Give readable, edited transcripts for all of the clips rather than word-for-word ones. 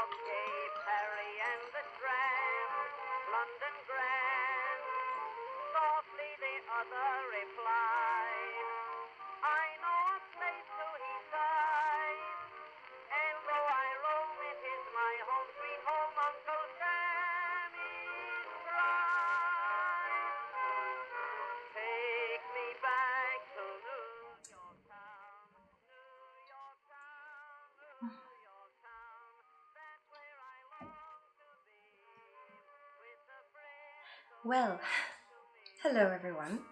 Cape Harry and the tram, London Grand. Softly the other replied, I know a place to his side, and though I roam, it is my home, sweet home, Uncle Sam is right. Take me back to New York town, New York town, New York town. That's where I long to be, with the friends. Well, hello everyone.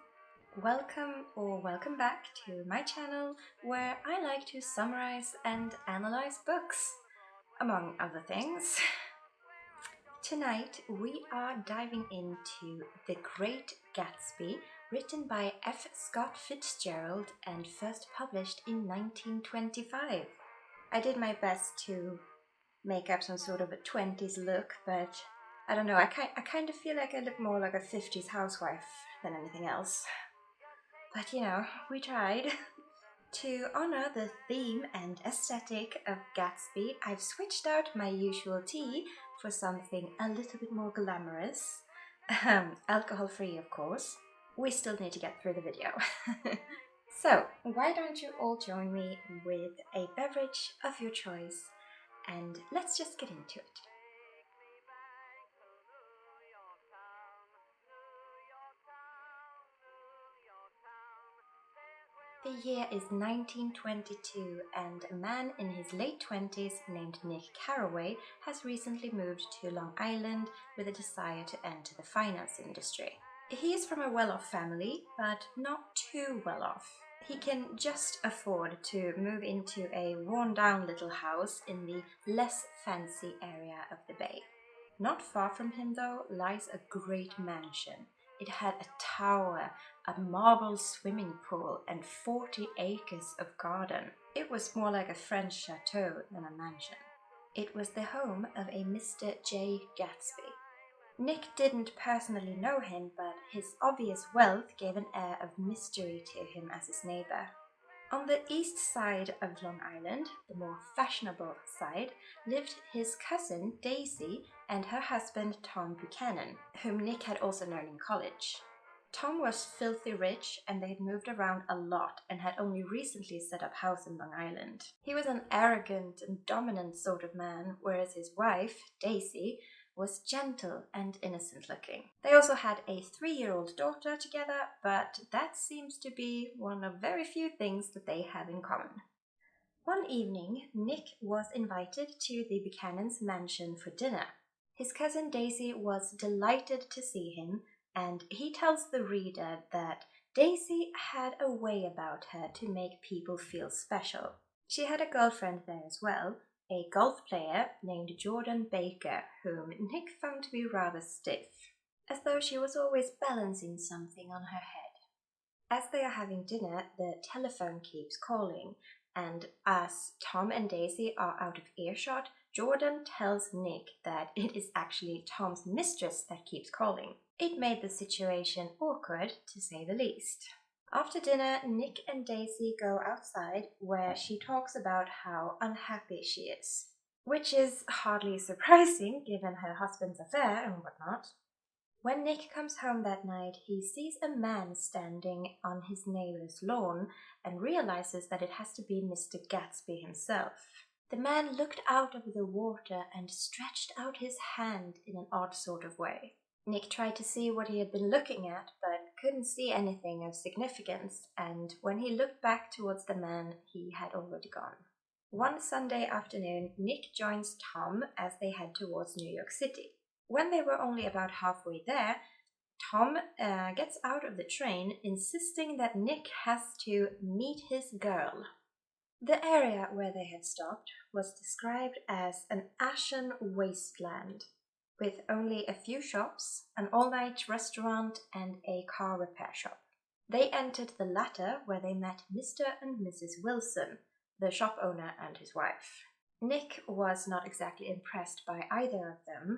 Welcome back to my channel where I like to summarize and analyze books, among other things. Tonight we are diving into The Great Gatsby, written by F. Scott Fitzgerald and first published in 1925. I did my best to make up some sort of a 20s look, but I don't know, I kind of feel like I look more like a 50s housewife than anything else. But you know, we tried. To honor the theme and aesthetic of Gatsby, I've switched out my usual tea for something a little bit more glamorous. Alcohol-free, of course. We still need to get through the video. So, why don't you all join me with a beverage of your choice, and let's just get into it. The year is 1922 and a man in his late 20s named Nick Carraway has recently moved to Long Island with a desire to enter the finance industry. He is from a well-off family, but not too well-off. He can just afford to move into a worn-down little house in the less fancy area of the bay. Not far from him, though, lies a great mansion. It had a tower, a marble swimming pool, and 40 acres of garden. It was more like a French chateau than a mansion. It was the home of a Mr. J. Gatsby. Nick didn't personally know him, but his obvious wealth gave an air of mystery to him as his neighbor. On the east side of Long Island, the more fashionable side, lived his cousin Daisy and her husband Tom Buchanan, whom Nick had also known in college. Tom was filthy rich, and they had moved around a lot and had only recently set up house in Long Island. He was an arrogant and dominant sort of man, whereas his wife, Daisy, was gentle and innocent looking. They also had a 3-year-old daughter together, but that seems to be one of very few things that they have in common. One evening, Nick was invited to the Buchanan's mansion for dinner. His cousin Daisy was delighted to see him, and he tells the reader that Daisy had a way about her to make people feel special. She had a girlfriend there as well, a golf player named Jordan Baker, whom Nick found to be rather stiff, as though she was always balancing something on her head. As they are having dinner, the telephone keeps calling, and as Tom and Daisy are out of earshot, Jordan tells Nick that it is actually Tom's mistress that keeps calling. It made the situation awkward, to say the least. After dinner, Nick and Daisy go outside, where she talks about how unhappy she is, which is hardly surprising given her husband's affair and whatnot. When Nick comes home that night, he sees a man standing on his neighbor's lawn and realizes that it has to be Mr. Gatsby himself. The man looked out of the water and stretched out his hand in an odd sort of way. Nick tried to see what he had been looking at, but couldn't see anything of significance, and when he looked back towards the man, he had already gone. One Sunday afternoon, Nick joins Tom as they head towards New York City. When they were only about halfway there, Tom gets out of the train, insisting that Nick has to meet his girl. The area where they had stopped was described as an ashen wasteland, with only a few shops, an all-night restaurant, and a car repair shop. They entered the latter, where they met Mr. and Mrs. Wilson, the shop owner and his wife. Nick was not exactly impressed by either of them,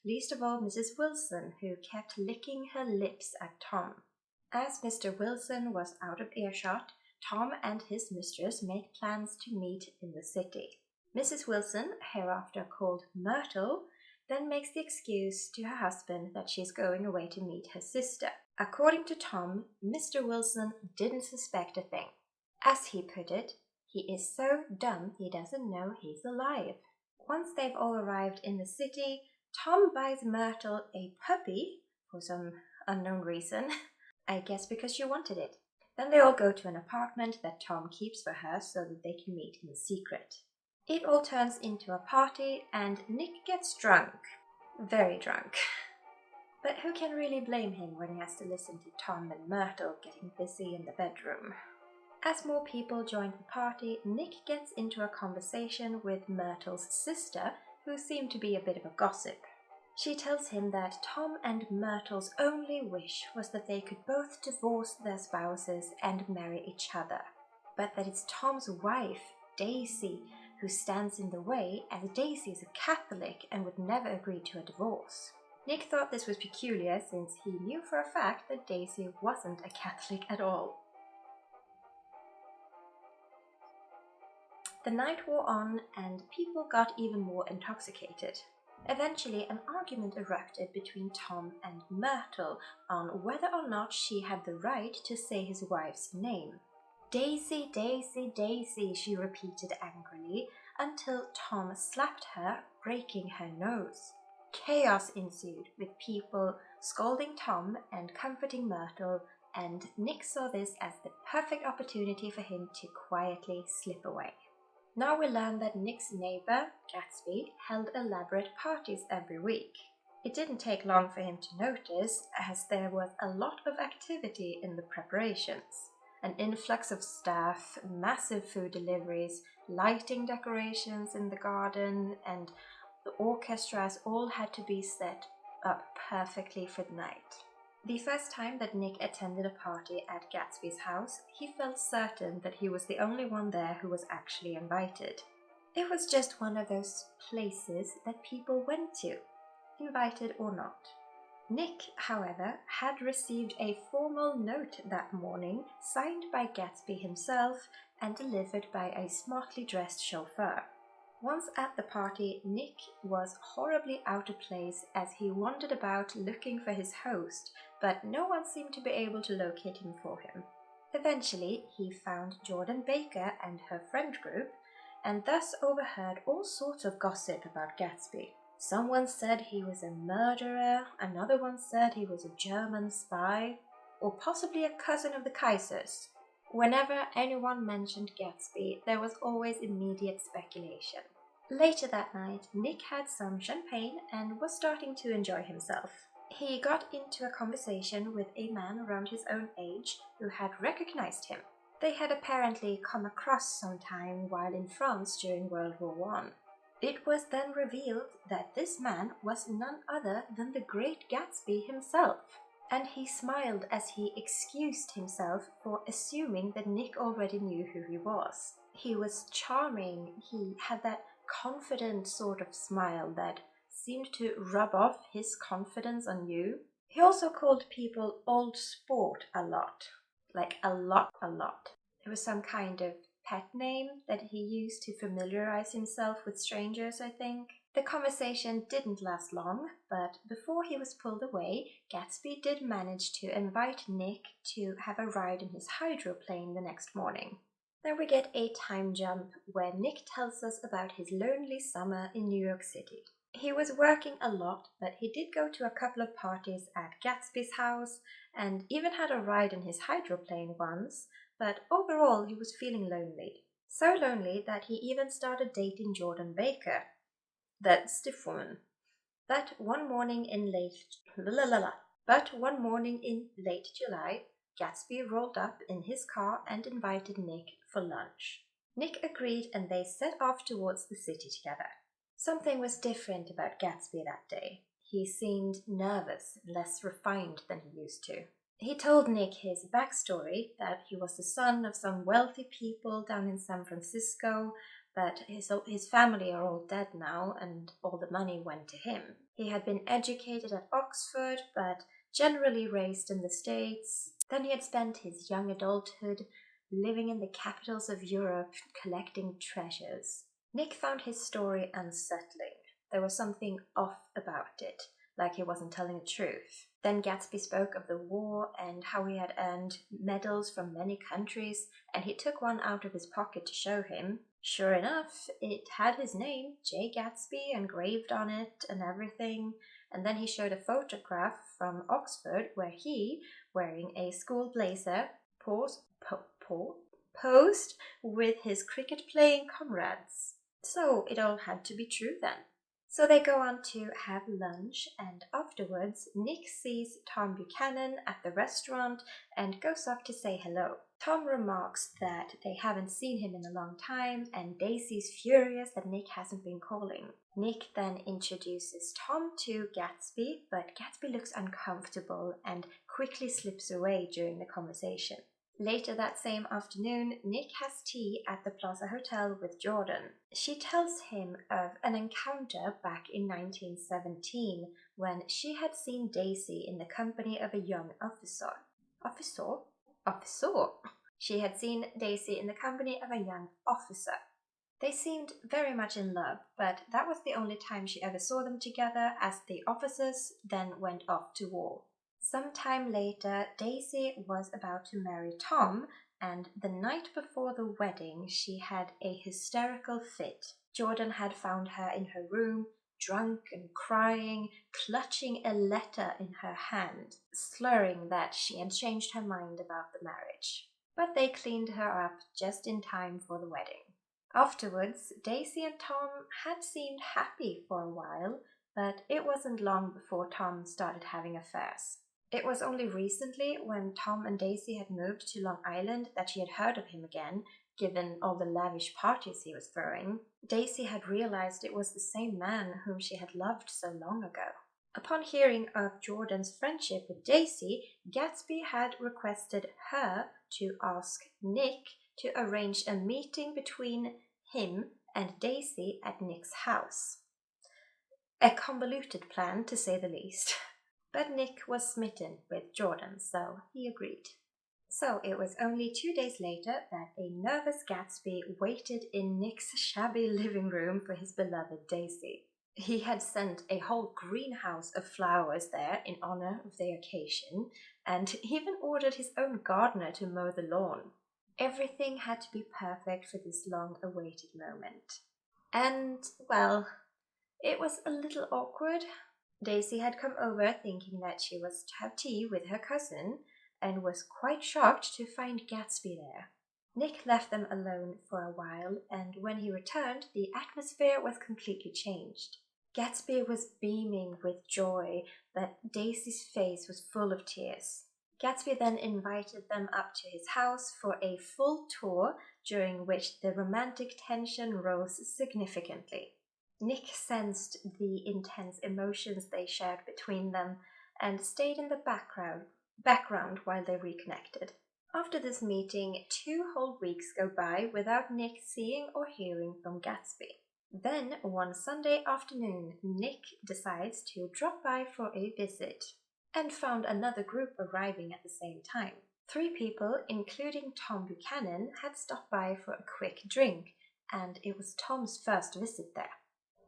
least of all Mrs. Wilson, who kept licking her lips at Tom. As Mr. Wilson was out of earshot, Tom and his mistress make plans to meet in the city. Mrs. Wilson, hereafter called Myrtle, then makes the excuse to her husband that she is going away to meet her sister. According to Tom, Mr. Wilson didn't suspect a thing. As he put it, he is so dumb he doesn't know he's alive. Once they've all arrived in the city, Tom buys Myrtle a puppy for some unknown reason. I guess because she wanted it. Then they all go to an apartment that Tom keeps for her so that they can meet in secret. It all turns into a party and Nick gets drunk. Very drunk. But who can really blame him when he has to listen to Tom and Myrtle getting busy in the bedroom? As more people join the party, Nick gets into a conversation with Myrtle's sister, who seemed to be a bit of a gossip. She tells him that Tom and Myrtle's only wish was that they could both divorce their spouses and marry each other, but that it's Tom's wife, Daisy, who stands in the way, as Daisy is a Catholic and would never agree to a divorce. Nick thought this was peculiar since he knew for a fact that Daisy wasn't a Catholic at all. The night wore on and people got even more intoxicated. Eventually, an argument erupted between Tom and Myrtle on whether or not she had the right to say his wife's name. Daisy, Daisy, Daisy, she repeated angrily until Tom slapped her, breaking her nose. Chaos ensued, with people scolding Tom and comforting Myrtle, and Nick saw this as the perfect opportunity for him to quietly slip away. Now we learn that Nick's neighbor, Gatsby, held elaborate parties every week. It didn't take long for him to notice, as there was a lot of activity in the preparations. An influx of staff, massive food deliveries, lighting decorations in the garden, and the orchestras all had to be set up perfectly for the night. The first time that Nick attended a party at Gatsby's house, he felt certain that he was the only one there who was actually invited. It was just one of those places that people went to, invited or not. Nick, however, had received a formal note that morning, signed by Gatsby himself and delivered by a smartly dressed chauffeur. Once at the party, Nick was horribly out of place as he wandered about looking for his host, but no one seemed to be able to locate him for him. Eventually, he found Jordan Baker and her friend group, and thus overheard all sorts of gossip about Gatsby. Someone said he was a murderer, another one said he was a German spy, or possibly a cousin of the Kaiser's. Whenever anyone mentioned Gatsby, there was always immediate speculation. Later that night, Nick had some champagne and was starting to enjoy himself. He got into a conversation with a man around his own age who had recognized him. They had apparently come across sometime while in France during World War I. It was then revealed that this man was none other than the Great Gatsby himself. And he smiled as he excused himself for assuming that Nick already knew who he was. He was charming. He had that confident sort of smile that seemed to rub off his confidence on you. He also called people old sport a lot. Like a lot. It was some kind of pet name that he used to familiarize himself with strangers, I think. The conversation didn't last long, but before he was pulled away, Gatsby did manage to invite Nick to have a ride in his hydroplane the next morning. Then we get a time jump where Nick tells us about his lonely summer in New York City. He was working a lot, but he did go to a couple of parties at Gatsby's house and even had a ride in his hydroplane once, but overall he was feeling lonely. So lonely that he even started dating Jordan Baker, that stiff woman. But one morning in late July, Gatsby rolled up in his car and invited Nick for lunch. Nick agreed and they set off towards the city together. Something was different about Gatsby that day. He seemed nervous, less refined than he used to. He told Nick his backstory, that he was the son of some wealthy people down in San Francisco, but his family are all dead now and all the money went to him. He had been educated at Oxford, but generally raised in the States. Then he had spent his young adulthood living in the capitals of Europe, collecting treasures. Nick found his story unsettling. There was something off about it, like he wasn't telling the truth. Then Gatsby spoke of the war and how he had earned medals from many countries, and he took one out of his pocket to show him. Sure enough, it had his name, J. Gatsby, engraved on it and everything. And then he showed a photograph from Oxford where he, wearing a school blazer, posed with his cricket-playing comrades. So it all had to be true then. So they go on to have lunch, and afterwards Nick sees Tom Buchanan at the restaurant and goes up to say hello. Tom remarks that they haven't seen him in a long time, and Daisy's furious that Nick hasn't been calling. Nick then introduces Tom to Gatsby, but Gatsby looks uncomfortable and quickly slips away during the conversation. Later that same afternoon, Nick has tea at the Plaza Hotel with Jordan. She tells him of an encounter back in 1917 when she had seen Daisy in the company of a young officer. Officer? She had seen Daisy in the company of a young officer. They seemed very much in love, but that was the only time she ever saw them together, as the officers then went off to war. Some time later, Daisy was about to marry Tom, and the night before the wedding, she had a hysterical fit. Jordan had found her in her room, drunk and crying, clutching a letter in her hand, slurring that she had changed her mind about the marriage. But they cleaned her up just in time for the wedding. Afterwards, Daisy and Tom had seemed happy for a while, but it wasn't long before Tom started having affairs. It was only recently, when Tom and Daisy had moved to Long Island, that she had heard of him again, given all the lavish parties he was throwing. Daisy had realized it was the same man whom she had loved so long ago. Upon hearing of Jordan's friendship with Daisy, Gatsby had requested her to ask Nick to arrange a meeting between him and Daisy at Nick's house. A convoluted plan, to say the least. But Nick was smitten with Jordan, so he agreed. So it was only 2 days later that a nervous Gatsby waited in Nick's shabby living room for his beloved Daisy. He had sent a whole greenhouse of flowers there in honor of the occasion, and even ordered his own gardener to mow the lawn. Everything had to be perfect for this long-awaited moment. And, well, it was a little awkward. Daisy had come over thinking that she was to have tea with her cousin, and was quite shocked to find Gatsby there. Nick left them alone for a while, and when he returned, the atmosphere was completely changed. Gatsby was beaming with joy, but Daisy's face was full of tears. Gatsby then invited them up to his house for a full tour, during which the romantic tension rose significantly. Nick sensed the intense emotions they shared between them and stayed in the background while they reconnected. After this meeting, 2 whole weeks go by without Nick seeing or hearing from Gatsby. Then, one Sunday afternoon, Nick decides to drop by for a visit, and found another group arriving at the same time. 3 people, including Tom Buchanan, had stopped by for a quick drink, and it was Tom's first visit there.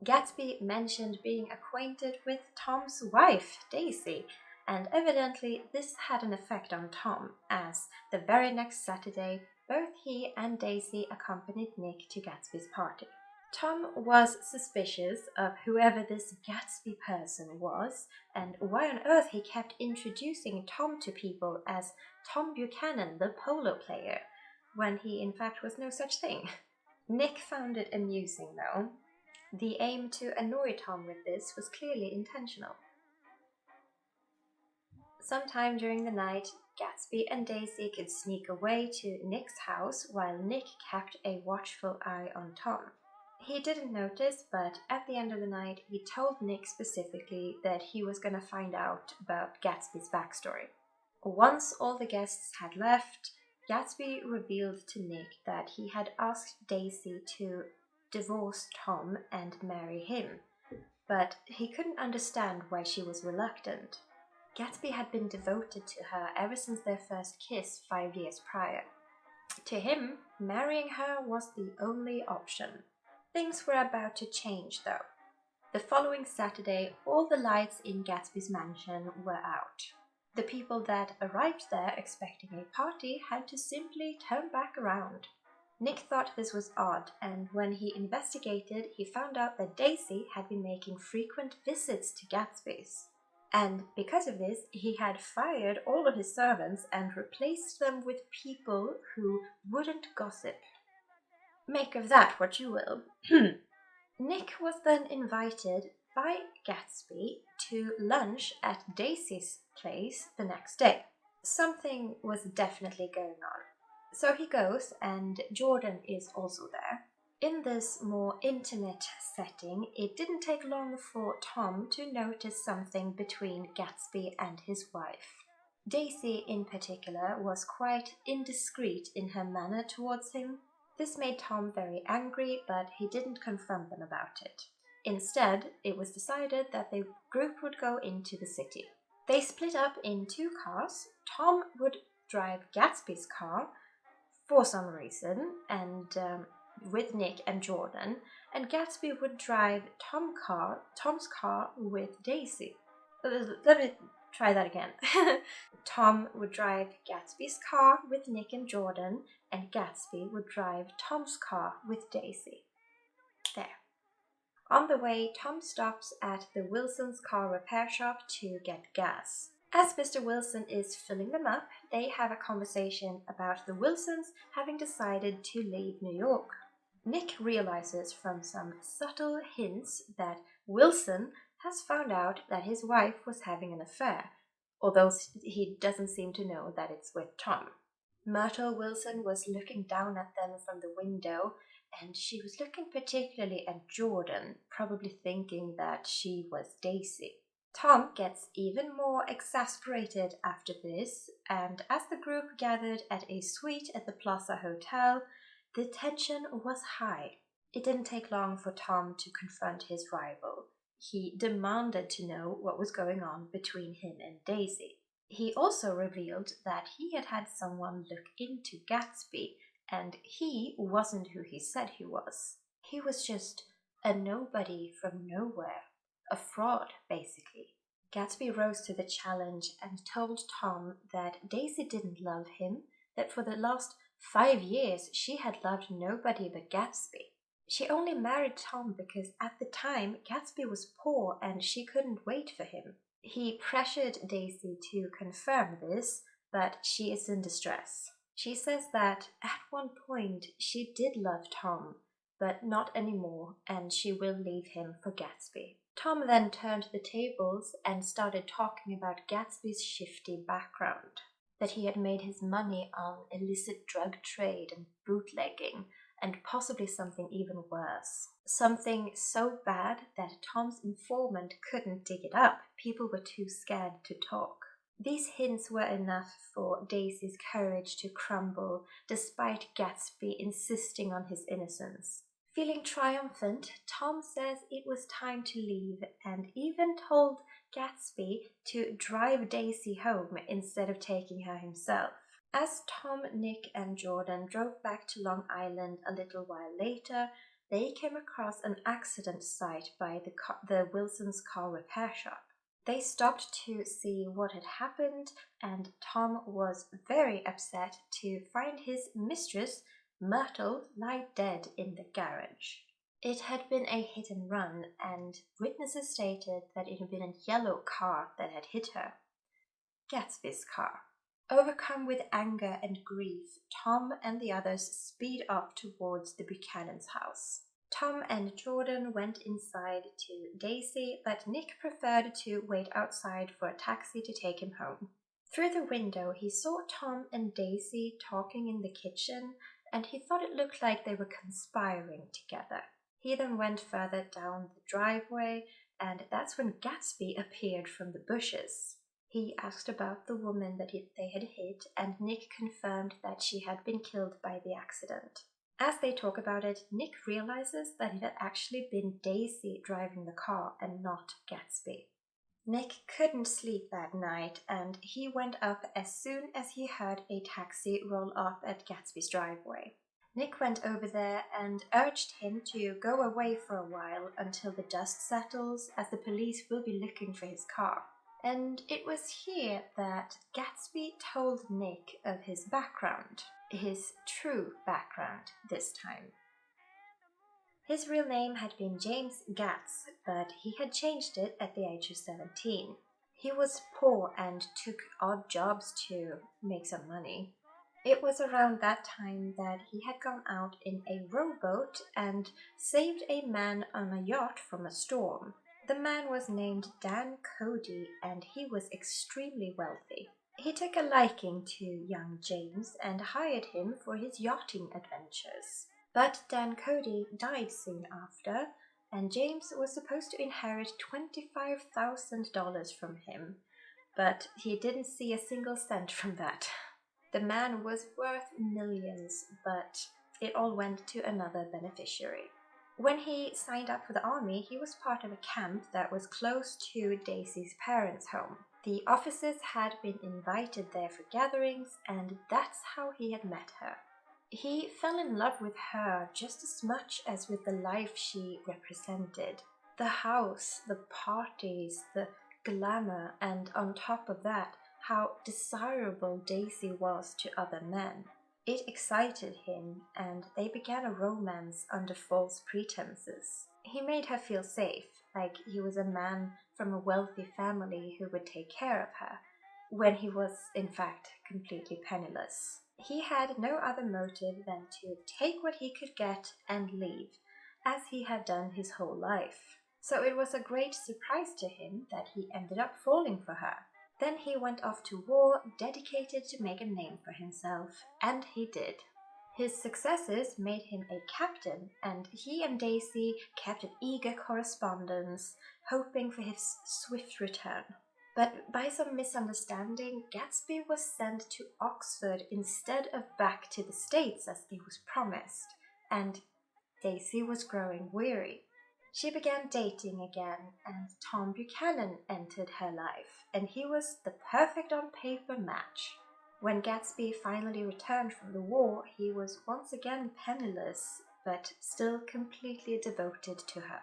Gatsby mentioned being acquainted with Tom's wife, Daisy, and evidently this had an effect on Tom, as the very next Saturday, both he and Daisy accompanied Nick to Gatsby's party. Tom was suspicious of whoever this Gatsby person was, and why on earth he kept introducing Tom to people as Tom Buchanan, the polo player, when he in fact was no such thing. Nick found it amusing, though. The aim to annoy Tom with this was clearly intentional. Sometime during the night, Gatsby and Daisy could sneak away to Nick's house while Nick kept a watchful eye on Tom. He didn't notice, but at the end of the night, he told Nick specifically that he was going to find out about Gatsby's backstory. Once all the guests had left, Gatsby revealed to Nick that he had asked Daisy to divorce Tom and marry him, but he couldn't understand why she was reluctant. Gatsby had been devoted to her ever since their first kiss 5 years prior. To him, marrying her was the only option. Things were about to change though. The following Saturday, all the lights in Gatsby's mansion were out. The people that arrived there expecting a party had to simply turn back around. Nick thought this was odd, and when he investigated, he found out that Daisy had been making frequent visits to Gatsby's. And because of this, he had fired all of his servants and replaced them with people who wouldn't gossip. Make of that what you will. Nick was then invited by Gatsby to lunch at Daisy's place the next day. Something was definitely going on. So he goes, and Jordan is also there. In this more intimate setting, it didn't take long for Tom to notice something between Gatsby and his wife. Daisy, in particular, was quite indiscreet in her manner towards him. This made Tom very angry, but he didn't confront them about it. Instead, it was decided that the group would go into the city. They split up in 2 cars. Tom would drive Gatsby's car for some reason, and with Nick and Jordan, and Gatsby would drive Tom's car with Daisy. Let me try that again. Tom would drive Gatsby's car with Nick and Jordan, and Gatsby would drive Tom's car with Daisy. There. On the way, Tom stops at the Wilsons' car repair shop to get gas. As Mr. Wilson is filling them up, they have a conversation about the Wilsons having decided to leave New York. Nick realizes from some subtle hints that Wilson has found out that his wife was having an affair, although he doesn't seem to know that it's with Tom. Myrtle Wilson was looking down at them from the window, and she was looking particularly at Jordan, probably thinking that she was Daisy. Tom gets even more exasperated after this, and as the group gathered at a suite at the Plaza Hotel, the tension was high. It didn't take long for Tom to confront his rival. He demanded to know what was going on between him and Daisy. He also revealed that he had had someone look into Gatsby, and he wasn't who he said he was. He was just a nobody from nowhere. A fraud, basically. Gatsby rose to the challenge and told Tom that Daisy didn't love him, that for the last 5 years she had loved nobody but Gatsby. She only married Tom because at the time Gatsby was poor and she couldn't wait for him. He pressured Daisy to confirm this, but she is in distress. She says that at one point she did love Tom, but not anymore, and she will leave him for Gatsby. Tom then turned the tables and started talking about Gatsby's shifty background, that he had made his money on illicit drug trade and bootlegging, and possibly something even worse. Something so bad that Tom's informant couldn't dig it up. People were too scared to talk. These hints were enough for Daisy's courage to crumble, despite Gatsby insisting on his innocence. Feeling triumphant, Tom says it was time to leave and even told Gatsby to drive Daisy home instead of taking her himself. As Tom, Nick, and Jordan drove back to Long Island a little while later, they came across an accident site by the Wilsons' car repair shop. They stopped to see what had happened, and Tom was very upset to find his mistress, Myrtle, lie dead in the garage. It had been a hit and run, and witnesses stated that it had been a yellow car that had hit her. Gatsby's car. Overcome with anger and grief, Tom and the others speed off towards the Buchanan's house. Tom and Jordan went inside to Daisy, but Nick preferred to wait outside for a taxi to take him home. Through the window, he saw Tom and Daisy talking in the kitchen, and he thought it looked like they were conspiring together. He then went further down the driveway, and that's when Gatsby appeared from the bushes. He asked about the woman that they had hit, and Nick confirmed that she had been killed by the accident. As they talk about it, Nick realizes that it had actually been Daisy driving the car and not Gatsby. Nick couldn't sleep that night, and he went up as soon as he heard a taxi roll up at Gatsby's driveway. Nick went over there and urged him to go away for a while until the dust settles, as the police will be looking for his car. And it was here that Gatsby told Nick of his background, his true background this time. His real name had been James Gatz, but he had changed it at the age of 17. He was poor and took odd jobs to make some money. It was around that time that he had gone out in a rowboat and saved a man on a yacht from a storm. The man was named Dan Cody, and he was extremely wealthy. He took a liking to young James and hired him for his yachting adventures. But Dan Cody died soon after, and James was supposed to inherit $25,000 from him, but he didn't see a single cent from that. The man was worth millions, but it all went to another beneficiary. When he signed up for the army, he was part of a camp that was close to Daisy's parents' home. The officers had been invited there for gatherings, and that's how he had met her. He fell in love with her just as much as with the life she represented. The house, the parties, the glamour, and on top of that, how desirable Daisy was to other men. It excited him, and they began a romance under false pretenses. He made her feel safe, like he was a man from a wealthy family who would take care of her, when he was, in fact, completely penniless. He had no other motive than to take what he could get and leave, as he had done his whole life. So it was a great surprise to him that he ended up falling for her. Then he went off to war, dedicated to make a name for himself, and he did. His successes made him a captain, and he and Daisy kept an eager correspondence, hoping for his swift return. But by some misunderstanding, Gatsby was sent to Oxford instead of back to the States as he was promised, and Daisy was growing weary. She began dating again, and Tom Buchanan entered her life, and he was the perfect on paper match. When Gatsby finally returned from the war, he was once again penniless, but still completely devoted to her.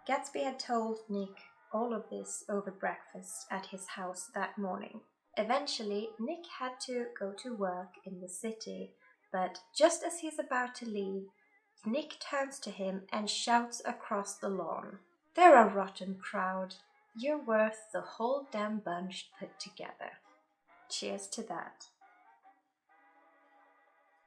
Gatsby had told Nick all of this over breakfast at his house that morning. Eventually, Nick had to go to work in the city, but just as he's about to leave, Nick turns to him and shouts across the lawn, "They're a rotten crowd. You're worth the whole damn bunch put together." Cheers to that.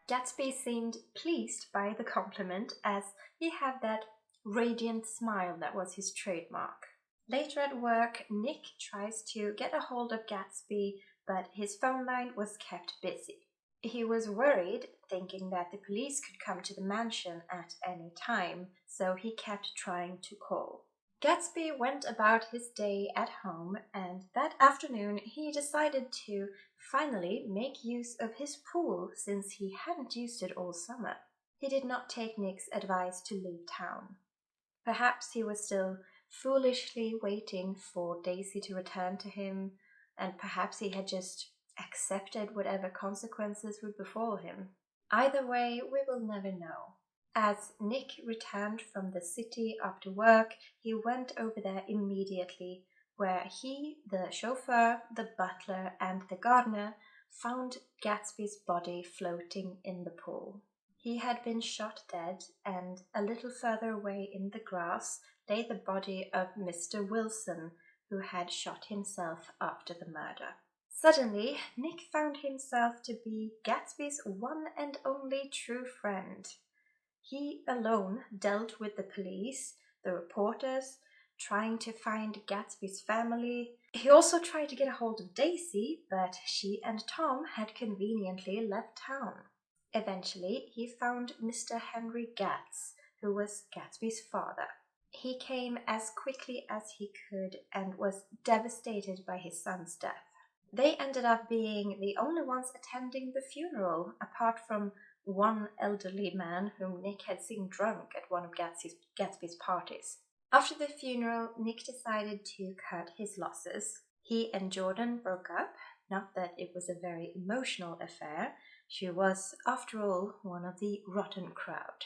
Gatsby seemed pleased by the compliment, as he had that radiant smile that was his trademark. Later at work, Nick tries to get a hold of Gatsby, but his phone line was kept busy. He was worried, thinking that the police could come to the mansion at any time, so he kept trying to call. Gatsby went about his day at home, and that afternoon he decided to finally make use of his pool, since he hadn't used it all summer. He did not take Nick's advice to leave town. Perhaps he was still foolishly waiting for Daisy to return to him, and perhaps he had just accepted whatever consequences would befall him. Either way, we will never know. As Nick returned from the city after work, he went over there immediately, where he, the chauffeur, the butler, and the gardener found Gatsby's body floating in the pool. He had been shot dead, and a little further away in the grass lay the body of Mr. Wilson, who had shot himself after the murder. Suddenly, Nick found himself to be Gatsby's one and only true friend. He alone dealt with the police, the reporters, trying to find Gatsby's family. He also tried to get a hold of Daisy, but she and Tom had conveniently left town. Eventually, he found Mr. Henry Gatz, who was Gatsby's father. He came as quickly as he could and was devastated by his son's death. They ended up being the only ones attending the funeral, apart from one elderly man whom Nick had seen drunk at one of Gatsby's parties. After the funeral, Nick decided to cut his losses. He and Jordan broke up, not that it was a very emotional affair. She was, after all, one of the rotten crowd.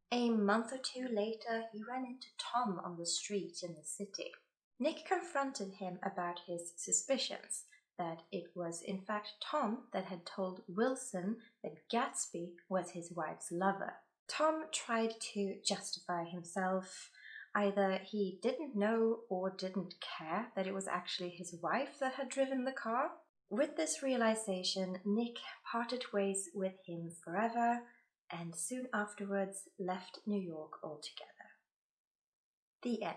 A month or two later, he ran into Tom on the street in the city. Nick confronted him about his suspicions that it was in fact Tom that had told Wilson that Gatsby was his wife's lover. Tom tried to justify himself. Either he didn't know or didn't care that it was actually his wife that had driven the car. With this realization, Nick parted ways with him forever and soon afterwards left New York altogether. The end.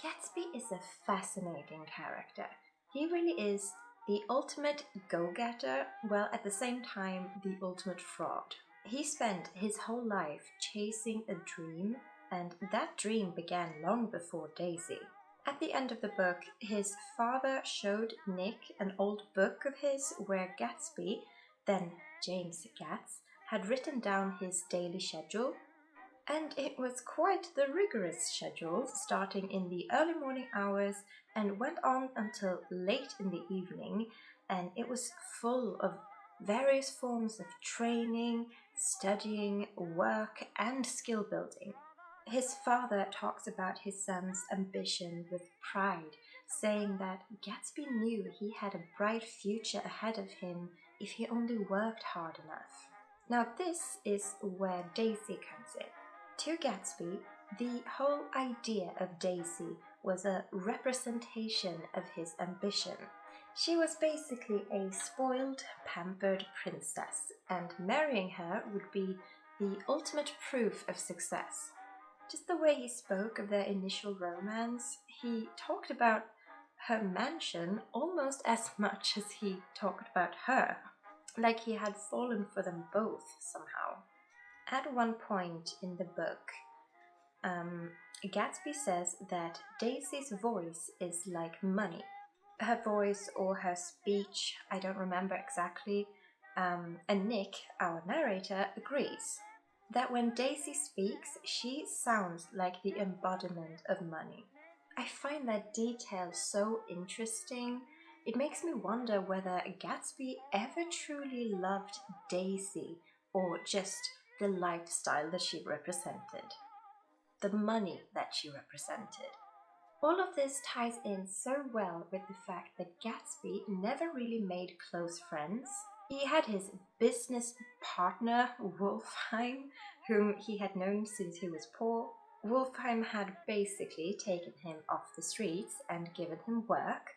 Gatsby is a fascinating character. He really is the ultimate go-getter, while at the same time the ultimate fraud. He spent his whole life chasing a dream, and that dream began long before Daisy. At the end of the book, his father showed Nick an old book of his where Gatsby, then James Gatz, had written down his daily schedule. And it was quite the rigorous schedule, starting in the early morning hours and went on until late in the evening, and it was full of various forms of training, studying, work, and skill building. His father talks about his son's ambition with pride, saying that Gatsby knew he had a bright future ahead of him if he only worked hard enough. Now this is where Daisy comes in. To Gatsby, the whole idea of Daisy was a representation of his ambition. She was basically a spoiled, pampered princess, and marrying her would be the ultimate proof of success. Just the way he spoke of their initial romance, he talked about her mansion almost as much as he talked about her, like he had fallen for them both somehow. At one point in the book, Gatsby says that Daisy's voice is like money. Her voice or her speech, I don't remember exactly, and Nick, our narrator, agrees that when Daisy speaks, she sounds like the embodiment of money. I find that detail so interesting. It makes me wonder whether Gatsby ever truly loved Daisy or just the lifestyle that she represented, the money that she represented. All of this ties in so well with the fact that Gatsby never really made close friends. He had his business partner, Wolfheim, whom he had known since he was poor. Wolfheim had basically taken him off the streets and given him work,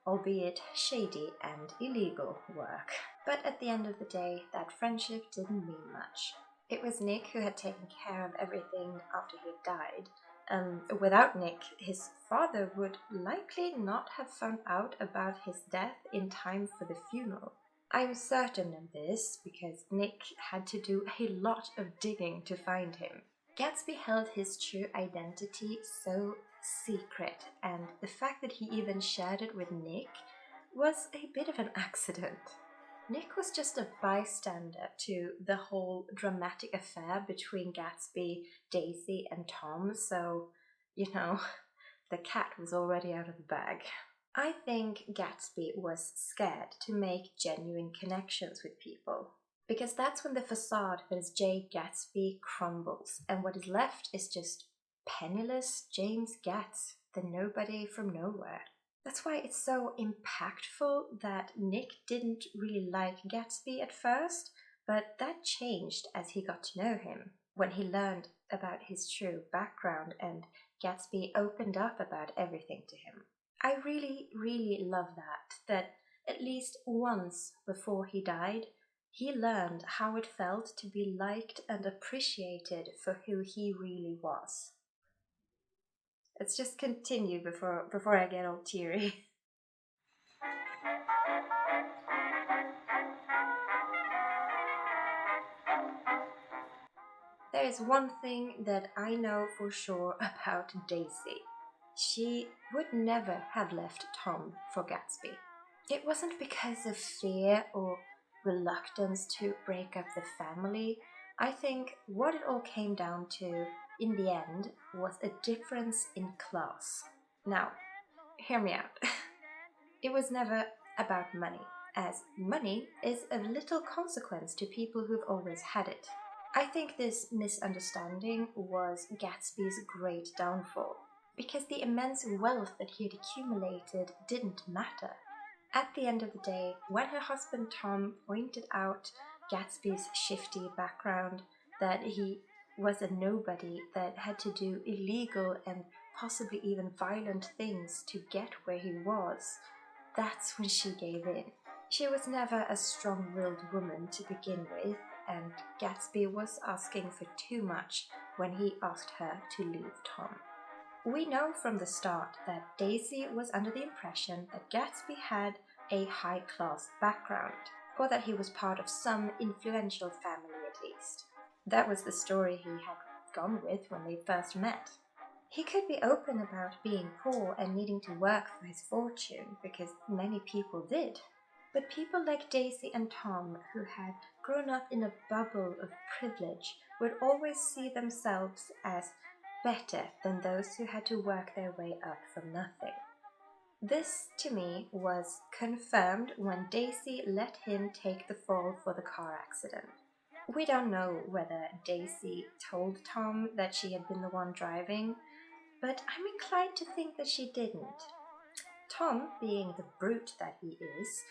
albeit shady and illegal work. But at the end of the day, that friendship didn't mean much. It was Nick who had taken care of everything after he died. Without Nick, his father would likely not have found out about his death in time for the funeral. I'm certain of this because Nick had to do a lot of digging to find him. Gatsby held his true identity so secret, and the fact that he even shared it with Nick was a bit of an accident. Nick was just a bystander to the whole dramatic affair between Gatsby, Daisy, and Tom, so, the cat was already out of the bag. I think Gatsby was scared to make genuine connections with people, because that's when the facade that is J. Gatsby crumbles, and what is left is just penniless James Gatz, the nobody from nowhere. That's why it's so impactful that Nick didn't really like Gatsby at first, but that changed as he got to know him, when he learned about his true background and Gatsby opened up about everything to him. I really, really love that at least once before he died, he learned how it felt to be liked and appreciated for who he really was. Let's just continue before I get all teary. There is one thing that I know for sure about Daisy. She would never have left Tom for Gatsby. It wasn't because of fear or reluctance to break up the family. I think what it all came down to in the end was a difference in class. Now, hear me out. It was never about money, as money is of little consequence to people who've always had it. I think this misunderstanding was Gatsby's great downfall, because the immense wealth that he had accumulated didn't matter. At the end of the day, when her husband Tom pointed out Gatsby's shifty background, that he was a nobody that had to do illegal and possibly even violent things to get where he was, that's when she gave in. She was never a strong-willed woman to begin with, and Gatsby was asking for too much when he asked her to leave Tom. We know from the start that Daisy was under the impression that Gatsby had a high-class background, or that he was part of some influential family at least. That was the story he had gone with when they first met. He could be open about being poor and needing to work for his fortune, because many people did. But people like Daisy and Tom, who had grown up in a bubble of privilege, would always see themselves as better than those who had to work their way up from nothing. This, to me, was confirmed when Daisy let him take the fall for the car accident. We don't know whether Daisy told Tom that she had been the one driving, but I'm inclined to think that she didn't. Tom, being the brute that he is,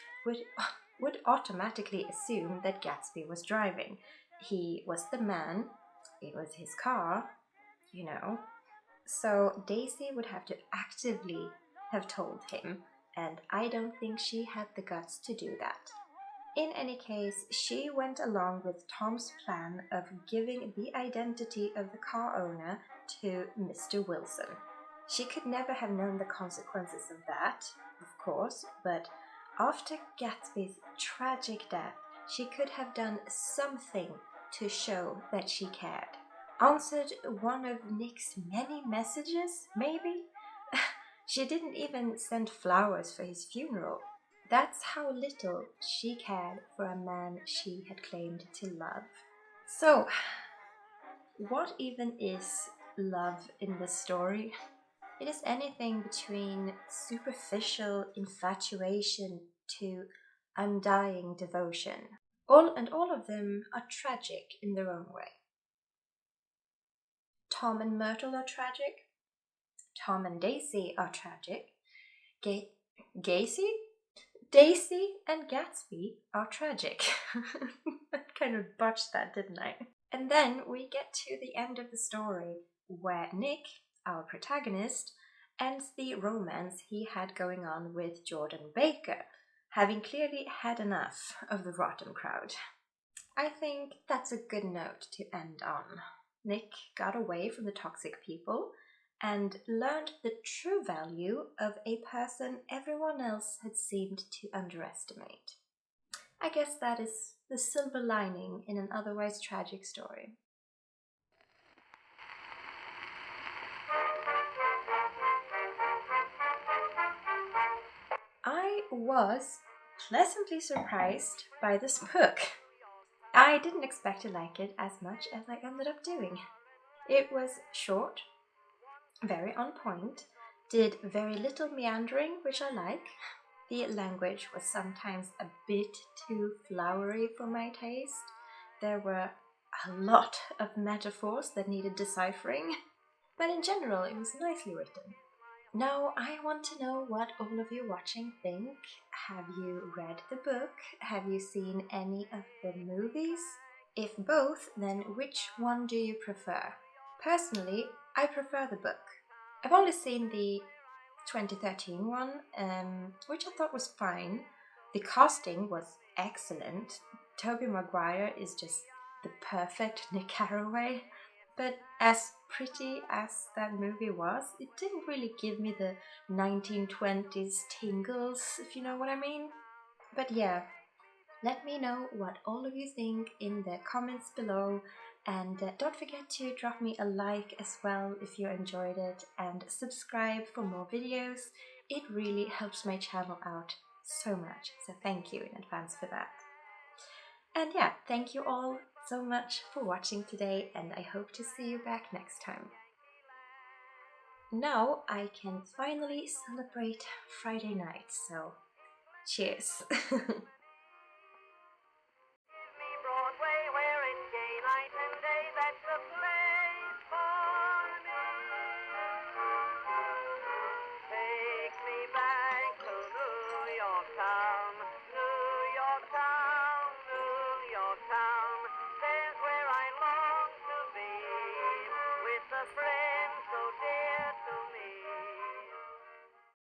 would automatically assume that Gatsby was driving. He was the man, it was his car, you know. So Daisy would have to actively have told him, and I don't think she had the guts to do that. In any case, she went along with Tom's plan of giving the identity of the car owner to Mr. Wilson. She could never have known the consequences of that, of course, but after Gatsby's tragic death, she could have done something to show that she cared. Answered one of Nick's many messages, maybe? She didn't even send flowers for his funeral. That's how little she cared for a man she had claimed to love. So, what even is love in this story? It is anything between superficial infatuation to undying devotion. All of them are tragic in their own way. Tom and Myrtle are tragic. Tom and Daisy are tragic. Gacy? Daisy and Gatsby are tragic. I kind of botched that, didn't I? And then we get to the end of the story where Nick, our protagonist, ends the romance he had going on with Jordan Baker, having clearly had enough of the rotten crowd. I think that's a good note to end on. Nick got away from the toxic people and learned the true value of a person everyone else had seemed to underestimate. I guess that is the silver lining in an otherwise tragic story. I was pleasantly surprised by this book. I didn't expect to like it as much as I ended up doing. It was short, very on point, did very little meandering, which I like. The language was sometimes a bit too flowery for my taste. There were a lot of metaphors that needed deciphering, but in general it was nicely written. Now I want to know what all of you watching think. Have you read the book? Have you seen any of the movies? If both, then which one do you prefer? Personally, I prefer the book. I've only seen the 2013 one, which I thought was fine. The casting was excellent. Tobey Maguire is just the perfect Nick Carraway. But as pretty as that movie was, it didn't really give me the 1920s tingles, if you know what I mean. But yeah, let me know what all of you think in the comments below, and don't forget to drop me a like as well if you enjoyed it, and subscribe for more videos. It really helps my channel out so much, so thank you in advance for that. And yeah, thank you all so much for watching today, and I hope to see you back next time. Now I can finally celebrate Friday night, so cheers!